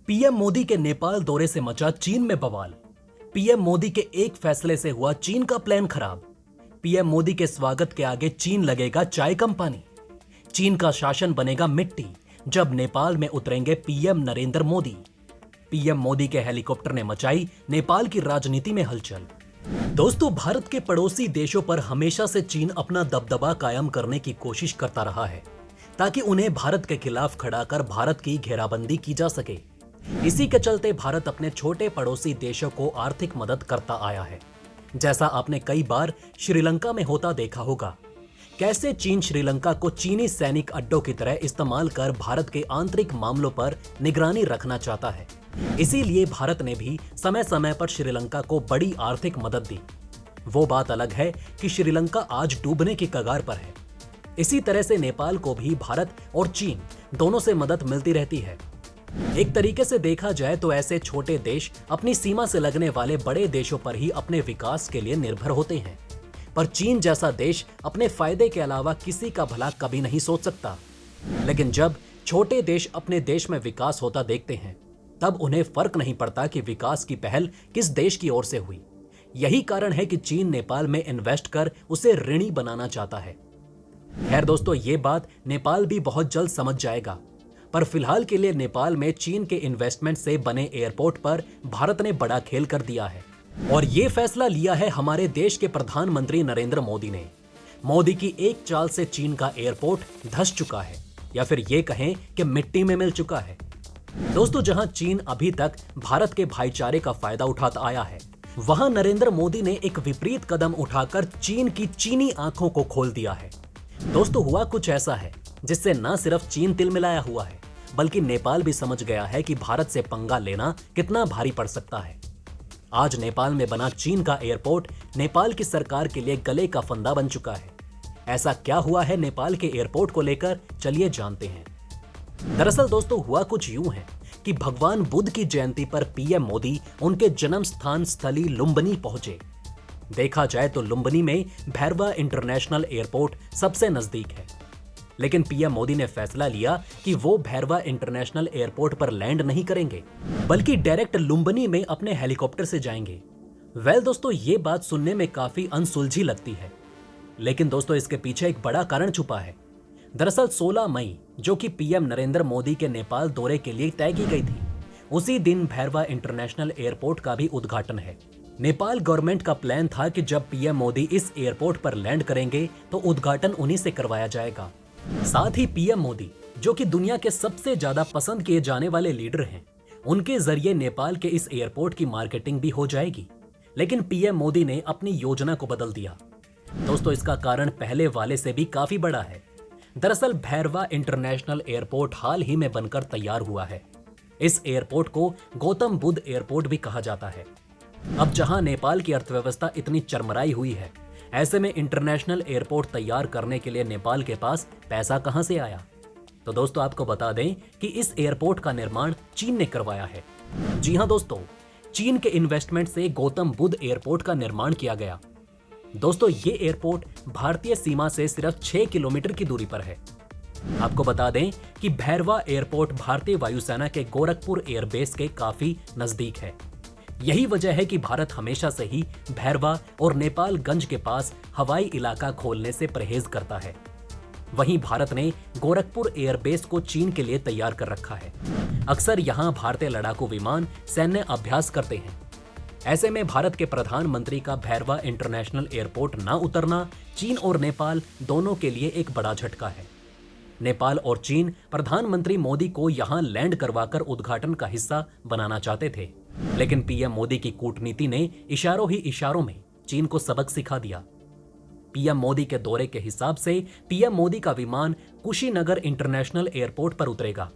PM Modi के नेपाल दौरे से मचा चीन में बवाल। पीएम मोदी के एक फैसले से हुआ चीन का प्लान खराब। पीएम मोदी के स्वागत के आगे चीन लगेगा चाय कम पानी। चीन का शासन बनेगा मिट्टी जब नेपाल में उतरेंगे पीएम नरेंद्र मोदी। पीएम मोदी के हेलीकॉप्टर ने मचाई नेपाल की राजनीति में हलचल। दोस्तों, भारत के पड़ोसी देशों पर हमेशा से चीन अपना दबदबा कायम करने की कोशिश करता रहा है ताकि उन्हें भारत के खिलाफ खड़ा कर भारत की घेराबंदी की जा सके। इसी के चलते भारत अपने छोटे पड़ोसी देशों को आर्थिक मदद करता आया है। जैसा आपने कई बार श्रीलंका में होता देखा होगा, कैसे चीन श्रीलंका को चीनी सैनिक अड्डों की तरह इस्तेमाल कर भारत के आंतरिक मामलों पर निगरानी रखना चाहता है। इसीलिए भारत ने भी समय समय पर श्रीलंका को बड़ी आर्थिक मदद दी। वो बात अलग है कि श्रीलंका आज डूबने की कगार पर है। इसी तरह से नेपाल को भी भारत और चीन दोनों से मदद मिलती रहती है। एक तरीके से देखा जाए तो ऐसे छोटे देश अपनी सीमा से लगने वाले बड़े देशों पर ही अपने विकास के लिए निर्भर होते हैं। पर चीन जैसा देश अपने फायदे के अलावा किसी का भला कभी नहीं सोच सकता। लेकिन जब छोटे देश अपने देश में विकास होता देखते हैं, तब उन्हें फर्क नहीं पड़ता कि विकास की पहल किस देश की ओर से हुई। यही कारण है कि चीन नेपाल में इन्वेस्ट कर उसे ऋणी बनाना चाहता है। खैर दोस्तों, ये बात नेपाल भी बहुत जल्द समझ जाएगा। पर फिलहाल के लिए नेपाल में चीन के इन्वेस्टमेंट से बने एयरपोर्ट पर भारत ने बड़ा खेल कर दिया है। और ये फैसला लिया है हमारे देश के प्रधानमंत्री नरेंद्र मोदी ने। मोदी की एक चाल से चीन का एयरपोर्ट धंस चुका है, या फिर ये कहें कि मिट्टी में मिल चुका है। दोस्तों, जहां चीन अभी तक भारत के भाईचारे का फायदा उठाता आया है, वहां नरेंद्र मोदी ने एक विपरीत कदम उठाकर चीन की चीनी आंखों को खोल दिया है। दोस्तों, हुआ कुछ ऐसा है जिससे न सिर्फ चीन तिलमिलाया हुआ है, बल्कि नेपाल भी समझ गया है कि भारत से पंगा लेना कितना भारी पड़ सकता है। आज नेपाल में बना चीन का एयरपोर्ट नेपाल की सरकार के लिए गले का फंदा बन चुका है। ऐसा क्या हुआ है नेपाल के एयरपोर्ट को लेकर, चलिए जानते हैं। दरअसल दोस्तों, हुआ कुछ यूं है कि भगवान बुद्ध की जयंती पर पीएम मोदी उनके जन्म स्थान स्थली लुम्बिनी पहुंचे। देखा जाए तो लुम्बिनी में भैरवा इंटरनेशनल एयरपोर्ट सबसे नजदीक है, लेकिन पीएम मोदी ने फैसला लिया कि वो भैरवा इंटरनेशनल एयरपोर्ट पर लैंड नहीं करेंगे, बल्कि डायरेक्ट लुम्बिनी में अपने हेलीकॉप्टर से जाएंगे। वेल दोस्तों, ये बात सुनने में काफी अनसुलझी लगती है, लेकिन दोस्तों इसके पीछे एक बड़ा कारण छुपा है। दरअसल 16 मई, जो कि पीएम नरेंद्र मोदी के नेपाल दौरे के लिए तय की गई थी, उसी दिन भैरवा इंटरनेशनल एयरपोर्ट का भी उद्घाटन है। नेपाल गवर्नमेंट का प्लान था कि जब पीएम मोदी इस एयरपोर्ट पर लैंड करेंगे तो उद्घाटन उन्हीं से करवाया जाएगा। साथ ही पीएम मोदी, जो कि दुनिया के सबसे ज्यादा पसंद किए जाने वाले लीडर हैं, उनके जरिए नेपाल के इस एयरपोर्ट की मार्केटिंग भी हो जाएगी। लेकिन पीएम मोदी ने अपनी योजना को बदल दिया। दोस्तों, इसका कारण पहले वाले से भी काफी बड़ा है। दरअसल भैरवा इंटरनेशनल एयरपोर्ट हाल ही में बनकर तैयार हुआ है। इस एयरपोर्ट को गौतम बुद्ध एयरपोर्ट भी कहा जाता है। अब जहां नेपाल की अर्थव्यवस्था इतनी चरमराई हुई है, ऐसे में इंटरनेशनल एयरपोर्ट तैयार करने के लिए नेपाल के पास पैसा कहां से आया? तो दोस्तों, आपको बता दें कि इस एयरपोर्ट का निर्माण चीन ने करवाया है। जी हां दोस्तों, चीन के इन्वेस्टमेंट से गौतम बुद्ध एयरपोर्ट का निर्माण किया गया। दोस्तों, ये एयरपोर्ट भारतीय सीमा से सिर्फ 6 किलोमीटर की दूरी पर है। आपको बता दें कि भैरवा एयरपोर्ट भारतीय वायुसेना के गोरखपुर एयरबेस के काफी नजदीक है। यही वजह है कि भारत हमेशा से ही भैरवा और नेपालगंज के पास हवाई इलाका खोलने से परहेज करता है। वहीं भारत ने गोरखपुर एयरबेस को चीन के लिए तैयार कर रखा है। अक्सर यहां भारतीय लड़ाकू विमान सैन्य अभ्यास करते हैं। ऐसे में भारत के प्रधानमंत्री का भैरवा इंटरनेशनल एयरपोर्ट न उतरना चीन और नेपाल दोनों के लिए एक बड़ा झटका है। नेपाल और चीन प्रधानमंत्री मोदी को यहां लैंड करवाकर उद्घाटन का हिस्सा बनाना चाहते थे, लेकिन पीएम मोदी की कूटनीति ने इशारों ही इशारों में चीन को सबक सिखा दिया। पीएम मोदी के दौरे के हिसाब से पीएम मोदी का विमान कुशीनगर इंटरनेशनल एयरपोर्ट पर उतरेगा।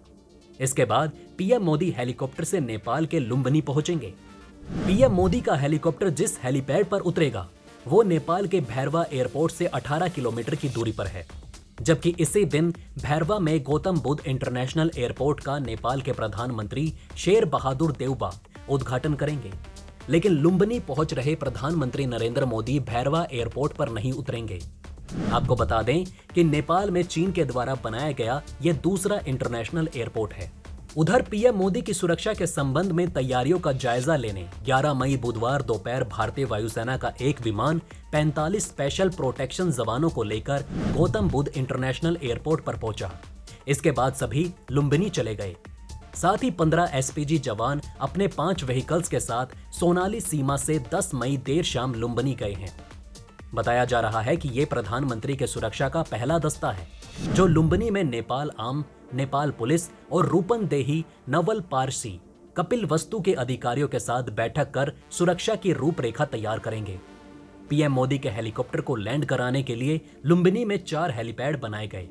इसके बाद पीएम मोदी हेलीकॉप्टर से नेपाल के लुम्बिनी पहुंचेंगे। पीएम मोदी का हेलीकॉप्टर जिस हेलीपैड पर उतरेगा, वो नेपाल के भैरवा एयरपोर्ट से 18 किलोमीटर की दूरी पर है। जबकि इसी दिन भैरवा में गौतम बुद्ध इंटरनेशनल एयरपोर्ट का नेपाल के प्रधानमंत्री शेर बहादुर देउबा उद्घाटन करेंगे। लेकिन लुम्बिनी पहुंच रहे प्रधानमंत्री नरेंद्र मोदी भैरवा एयरपोर्ट पर नहीं उतरेंगे। आपको बता दें कि नेपाल में चीन के द्वारा बनाया गया यह दूसरा इंटरनेशनल एयरपोर्ट है। उधर पीएम मोदी की सुरक्षा के संबंध में तैयारियों का जायजा लेने 11 मई बुधवार दोपहर भारतीय वायुसेना का एक विमान 45 स्पेशल प्रोटेक्शन जवानों को लेकर गौतम बुद्ध इंटरनेशनल एयरपोर्ट पर पहुंचा। इसके बाद सभी लुम्बिनी चले गए। साथ ही 15 एसपीजी जवान अपने 5 व्हीकल्स के साथ सोनाली सीमा से 10 मई देर शाम लुम्बिनी गए हैं। बताया जा रहा है कि ये प्रधानमंत्री के सुरक्षा का पहला दस्ता है जो लुम्बिनी में नेपाल आर्म, नेपाल पुलिस और रूपनदेही, नवल पारसी, कपिल वस्तु के अधिकारियों के साथ बैठक कर सुरक्षा की रूपरेखा तैयार करेंगे। पीएम मोदी के हेलीकॉप्टर को लैंड कराने के लिए लुम्बिनी में 4 हेलीपैड बनाए गए।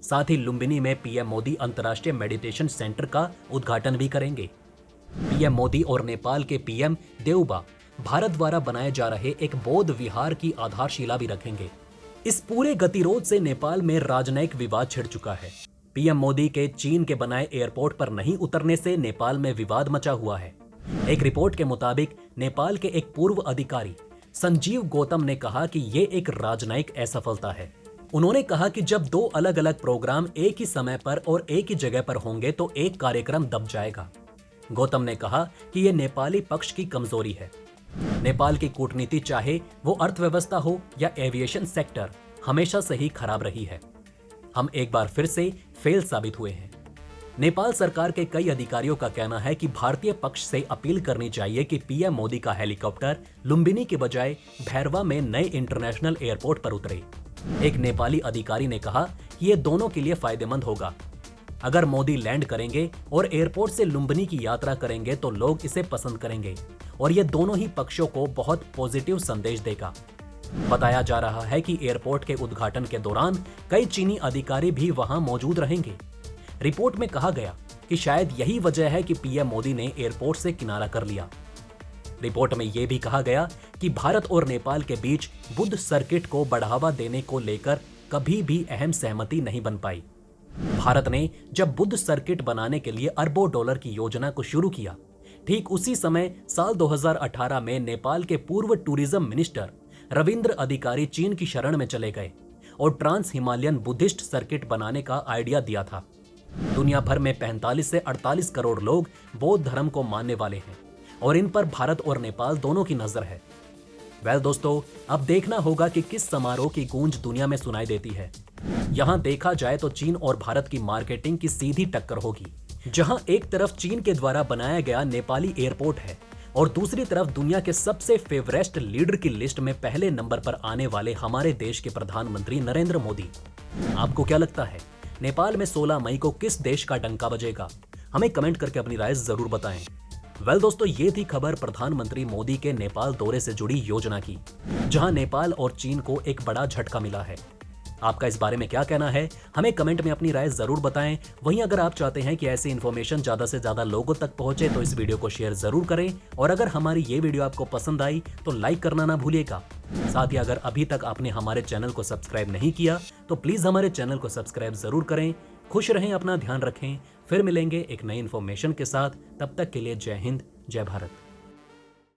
साथ ही लुम्बिनी में पीएम मोदी अंतर्राष्ट्रीय मेडिटेशन सेंटर का उद्घाटन भी करेंगे। पीएम मोदी और नेपाल के पीएम देउबा भारत द्वारा बनाए जा रहे एक बौद्ध विहार की आधारशिला भी रखेंगे। इस पूरे गतिरोध से नेपाल में राजनयिक विवाद छिड़ चुका है। पीएम मोदी के चीन के बनाए एयरपोर्ट पर नहीं उतरने से नेपाल में विवाद मचा हुआ है। एक रिपोर्ट के मुताबिक नेपाल के एक पूर्व अधिकारी संजीव गौतम ने कहा कि ये एक राजनयिक असफलता है। उन्होंने कहा कि जब 2 अलग अलग प्रोग्राम एक ही समय पर और एक ही जगह पर होंगे तो एक कार्यक्रम दब जाएगा। गौतम ने कहा कि ये नेपाली पक्ष की कमजोरी है। नेपाल की कूटनीति चाहे वो अर्थव्यवस्था हो या एविएशन सेक्टर हमेशा से ही खराब रही है। हम एक बार फिर से फेल साबित हुए हैं। नेपाल सरकार के कई अधिकारियों का कहना है कि भारतीय पक्ष से अपील करनी चाहिए कि पीएम मोदी का हेलीकॉप्टर लुम्बिनी के बजाय भैरवा में नए इंटरनेशनल एयरपोर्ट पर उतरे। एक नेपाली अधिकारी ने कहा कि ये दोनों के लिए फायदेमंद होगा। अगर मोदी लैंड करेंगे और एयरपोर्ट से लुम्बिनी की यात्रा करेंगे तो लोग इसे पसंद करेंगे और ये दोनों ही पक्षों को बहुत पॉजिटिव संदेश देगा। बताया जा रहा है कि एयरपोर्ट के उद्घाटन के दौरान कई चीनी अधिकारी भी वहां मौजूद रहेंगे। रिपोर्ट में कहा गया कि शायद यही वजह है कि पीएम मोदी ने एयरपोर्ट से किनारा कर लिया। रिपोर्ट में यह भी कहा गया कि भारत और नेपाल के बीच बुद्ध सर्किट को बढ़ावा देने को लेकर कभी भी अहम सहमति नहीं बन पाई। भारत ने जब बुद्ध सर्किट बनाने के लिए अरबों डॉलर की योजना को शुरू किया, ठीक उसी समय साल 2018 में नेपाल के पूर्व टूरिज्म मिनिस्टर रविंद्र अधिकारी चीन की शरण में चले गए और ट्रांस हिमालयन बुद्धिस्ट सर्किट बनाने का आइडिया दिया था। दुनिया भर में 45 से 48 करोड़ लोग बौद्ध धर्म को मानने वाले हैं और इन पर भारत और नेपाल दोनों की नजर है। दोस्तों, अब देखना होगा कि किस समारोह की गूंज दुनिया में सुनाई देती है। यहां देखा जाए तो चीन और भारत की मार्केटिंग की सीधी टक्कर होगी, जहां एक तरफ चीन के द्वारा बनाया गया नेपाली एयरपोर्ट है और दूसरी तरफ दुनिया के सबसे फेवरेस्ट लीडर की लिस्ट में पहले नंबर पर आने वाले हमारे देश के प्रधानमंत्री नरेंद्र मोदी। आपको क्या लगता है, नेपाल में 16 मई को किस देश का डंका बजेगा? हमें कमेंट करके अपनी राय जरूर बताएं। दोस्तों, ये थी खबर प्रधानमंत्री मोदी के नेपाल दौरे से जुड़ी योजना की, जहां नेपाल और चीन को एक बड़ा झटका मिला है। आपका इस बारे में क्या कहना है? हमें कमेंट में अपनी राय जरूर बताएं। वहीं अगर आप चाहते हैं कि ऐसी इन्फॉर्मेशन ज्यादा से ज्यादा लोगों तक पहुंचे तो इस वीडियो को शेयर जरूर करें और अगर हमारी ये वीडियो आपको पसंद आई तो लाइक करना ना भूलिएगा। साथ ही अगर अभी तक आपने हमारे चैनल को सब्सक्राइब नहीं किया तो प्लीज हमारे चैनल को सब्सक्राइब जरूर करें। खुश रहें, अपना ध्यान रखें। फिर मिलेंगे एक नई इन्फॉर्मेशन के साथ। तब तक के लिए जय हिंद, जय भारत।